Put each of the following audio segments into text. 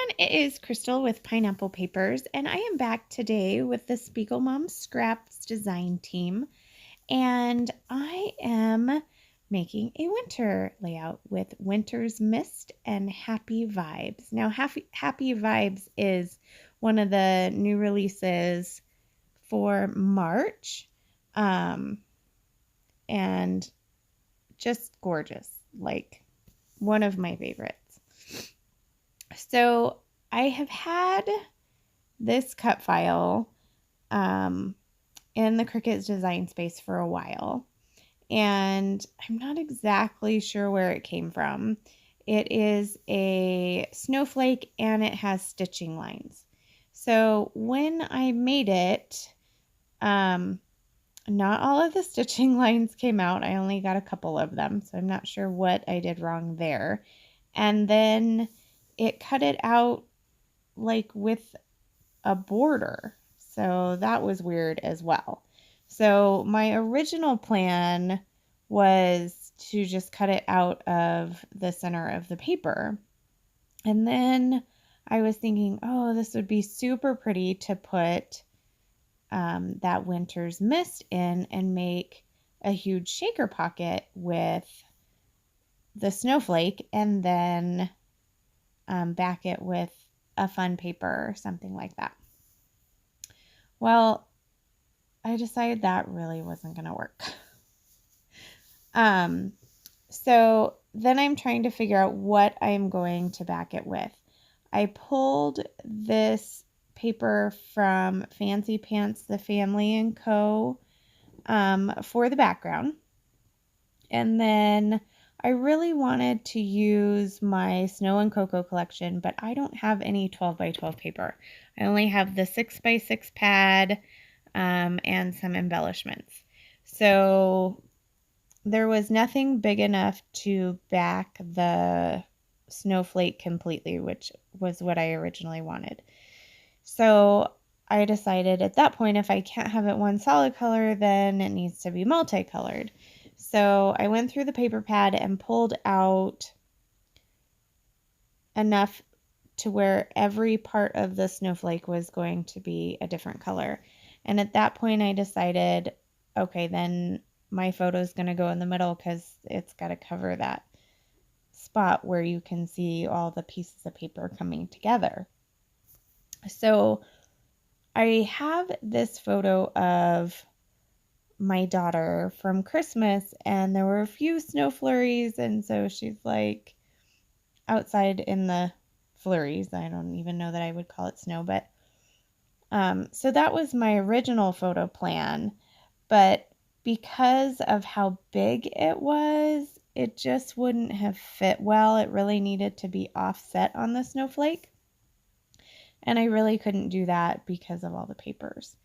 It is Crystal with Pineapple Papers, and I am back today with the Spiegelmom Scraps design team, and I am making a winter layout with Winter's Mist and Happy Vibes. Now, Happy Vibes is one of the new releases for March, and just gorgeous, like one of my favorites. So I have had this cut file in the Cricut design space for a while, and I'm not exactly sure where it came from. It is a snowflake and it has stitching lines. So when I made it, not all of the stitching lines came out. I only got a couple of them, so I'm not sure what I did wrong there. And then it cut it out like with a border. So that was weird as well. So my original plan was to just cut it out of the center of the paper. And then I was thinking, oh, this would be super pretty to put that Winter's Mist in and make a huge shaker pocket with the snowflake, and then back it with a fun paper or something like that. Well, I decided that really wasn't going to work. So then I'm trying to figure out what I'm going to back it with. I pulled this paper from Fancy Pants, the Family and Co. For the background. And then I really wanted to use my Snow and Cocoa collection, but I don't have any 12 by 12 paper. I only have the 6 by 6 pad and some embellishments. So there was nothing big enough to back the snowflake completely, which was what I originally wanted. So I decided at that point, if I can't have it one solid color, then it needs to be multicolored. So I went through the paper pad and pulled out enough to where every part of the snowflake was going to be a different color. And at that point I decided, okay, then my photo is going to go in the middle because it's got to cover that spot where you can see all the pieces of paper coming together. So I have this photo of my daughter from Christmas, and there were a few snow flurries, and so she's like outside in the flurries. I don't even know that I would call it snow, but so that was my original photo plan, but because of how big it was, it just wouldn't have fit well. It really needed to be offset on the snowflake, and I really couldn't do that because of all the papers.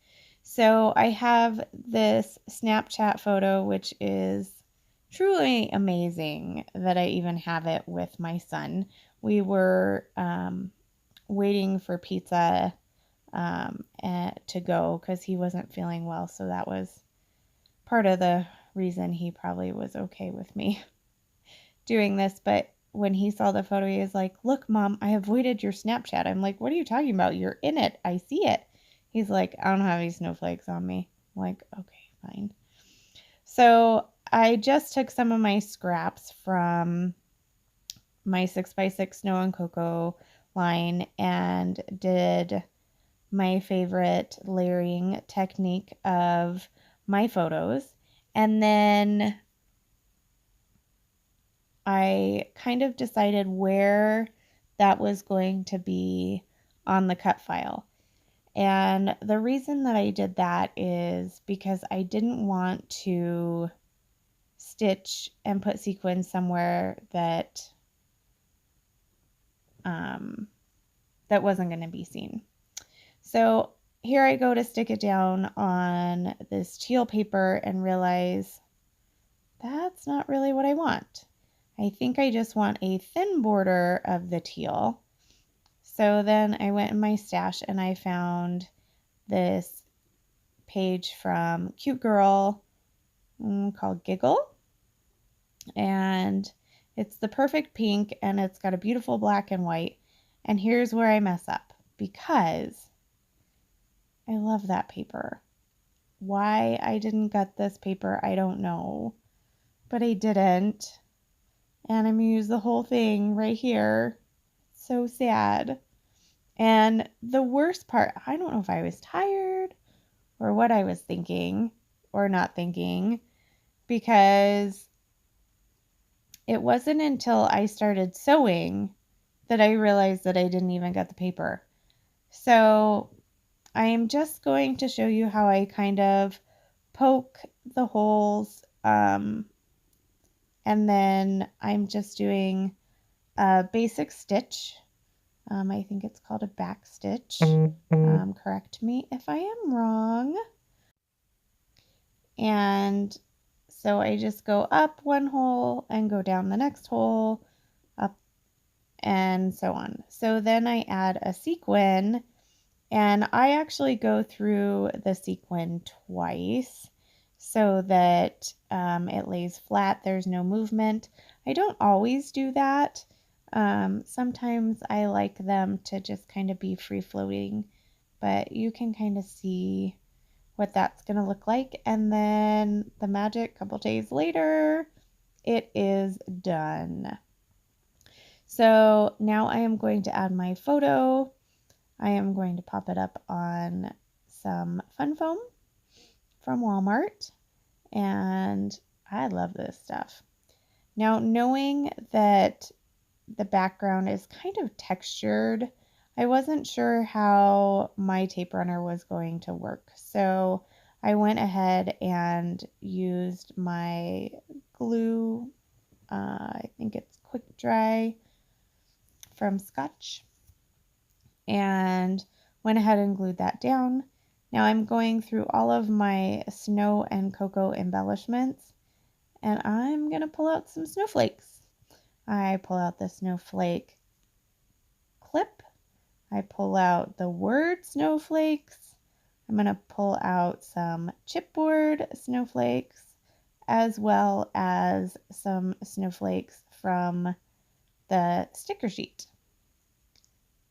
So I have this Snapchat photo, which is truly amazing that I even have it with my son. We were waiting for pizza to go because he wasn't feeling well. So that was part of the reason he probably was okay with me doing this. But when he saw the photo, he was like, "Look, Mom, I avoided your Snapchat." I'm like, "What are you talking about? You're in it. I see it." He's like, "I don't have any snowflakes on me." I'm like, okay, fine. So I just took some of my scraps from my 6 by 6 Snow and Cocoa line and did my favorite layering technique of my photos. And then I kind of decided where that was going to be on the cut file. And the reason that I did that is because I didn't want to stitch and put sequins somewhere that that wasn't going to be seen. So here I go to stick it down on this teal paper and realize that's not really what I want. I think I just want a thin border of the teal. So then I went in my stash and I found this page from Cute Girl called Giggle. And it's the perfect pink and it's got a beautiful black and white. And here's where I mess up, because I love that paper. Why I didn't get this paper, I don't know, but I didn't. And I'm going to use the whole thing right here. So sad. And the worst part, I don't know if I was tired or what I was thinking or not thinking, because it wasn't until I started sewing that I realized that I didn't even get the paper. So I am just going to show you how I kind of poke the holes, and then I'm just doing a basic stitch. I think it's called a back stitch. Correct me if I am wrong. And so I just go up one hole and go down the next hole, up, and so on. So then I add a sequin, and I actually go through the sequin twice so that it lays flat, there's no movement. I don't always do that. Sometimes I like them to just kind of be free floating, but you can kind of see what that's going to look like. And then the magic, couple days later, it is done. So now I am going to add my photo. I am going to pop it up on some fun foam from Walmart, and I love this stuff. Now, knowing that the background is kind of textured, I wasn't sure how my tape runner was going to work. So I went ahead and used my glue, I think it's Quick Dry from Scotch, and went ahead and glued that down. Now I'm going through all of my snow and cocoa embellishments, and I'm going to pull out some snowflakes. I pull out the snowflake clip. I pull out the word snowflakes. I'm going to pull out some chipboard snowflakes, as well as some snowflakes from the sticker sheet.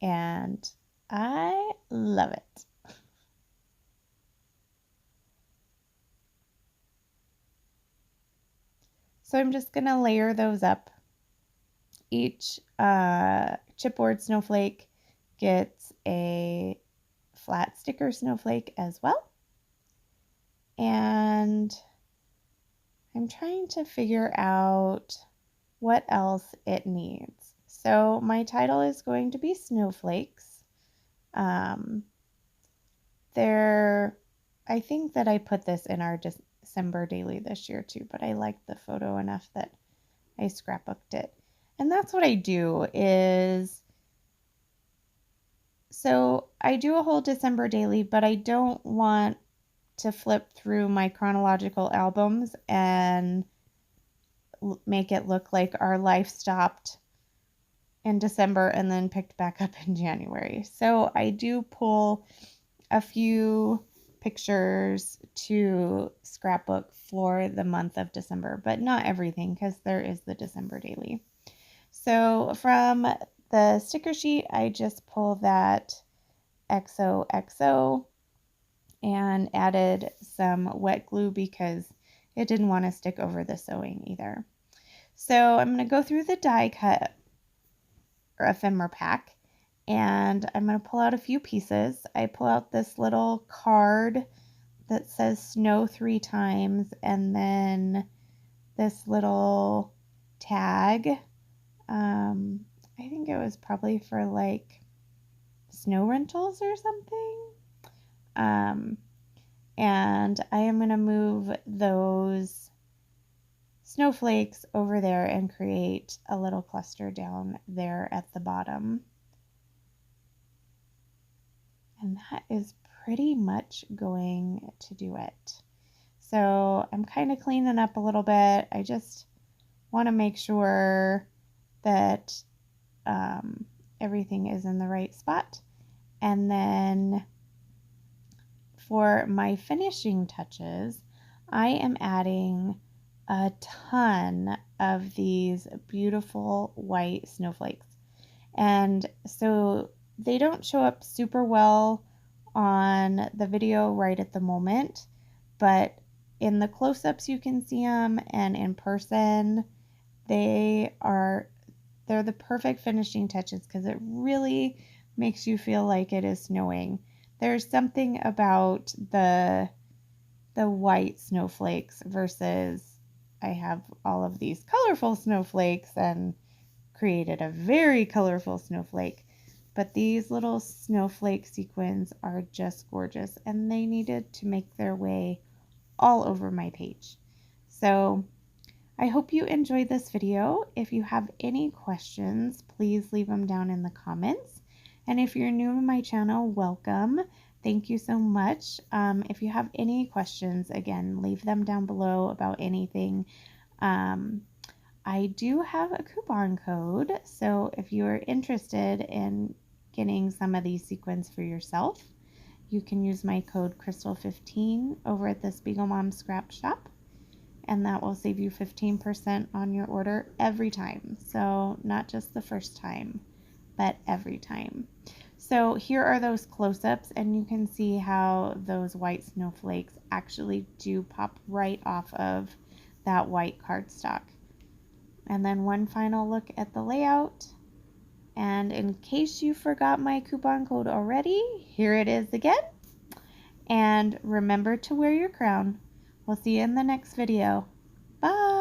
And I love it. So I'm just going to layer those up. Each chipboard snowflake gets a flat sticker snowflake as well. And I'm trying to figure out what else it needs. So my title is going to be Snowflakes. I think that I put this in our December daily this year too, but I liked the photo enough that I scrapbooked it. And that's what I do is, so I do a whole December daily, but I don't want to flip through my chronological albums and make it look like our life stopped in December and then picked back up in January. So I do pull a few pictures to scrapbook for the month of December, but not everything, because there is the December daily. So from the sticker sheet, I just pull that XOXO and added some wet glue because it didn't want to stick over the sewing either. So I'm going to go through the die cut or ephemera pack, and I'm going to pull out a few pieces. I pull out this little card that says snow 3 times, and then this little tag. I think it was probably for like snow rentals or something. And I am going to move those snowflakes over there and create a little cluster down there at the bottom. And that is pretty much going to do it. So I'm kind of cleaning up a little bit. I just want to make sure that everything is in the right spot. And then for my finishing touches, I am adding a ton of these beautiful white snowflakes. And so they don't show up super well on the video right at the moment, but in the close-ups you can see them, and in person they're the perfect finishing touches because it really makes you feel like it is snowing. There's something about the white snowflakes versus I have all of these colorful snowflakes and created a very colorful snowflake. But these little snowflake sequins are just gorgeous, and they needed to make their way all over my page. So I hope you enjoyed this video. If you have any questions, please leave them down in the comments. And if you're new to my channel, welcome. Thank you so much. If you have any questions, again, leave them down below about anything. I do have a coupon code, so if you are interested in getting some of these sequins for yourself, you can use my code Crystal15 over at the Spiegelmom Scrap Shop, and that will save you 15% on your order every time. So not just the first time, but every time. So here are those close-ups, and you can see how those white snowflakes actually do pop right off of that white cardstock. And then one final look at the layout. And in case you forgot my coupon code already, here it is again. And remember to wear your crown. We'll see you in the next video. Bye!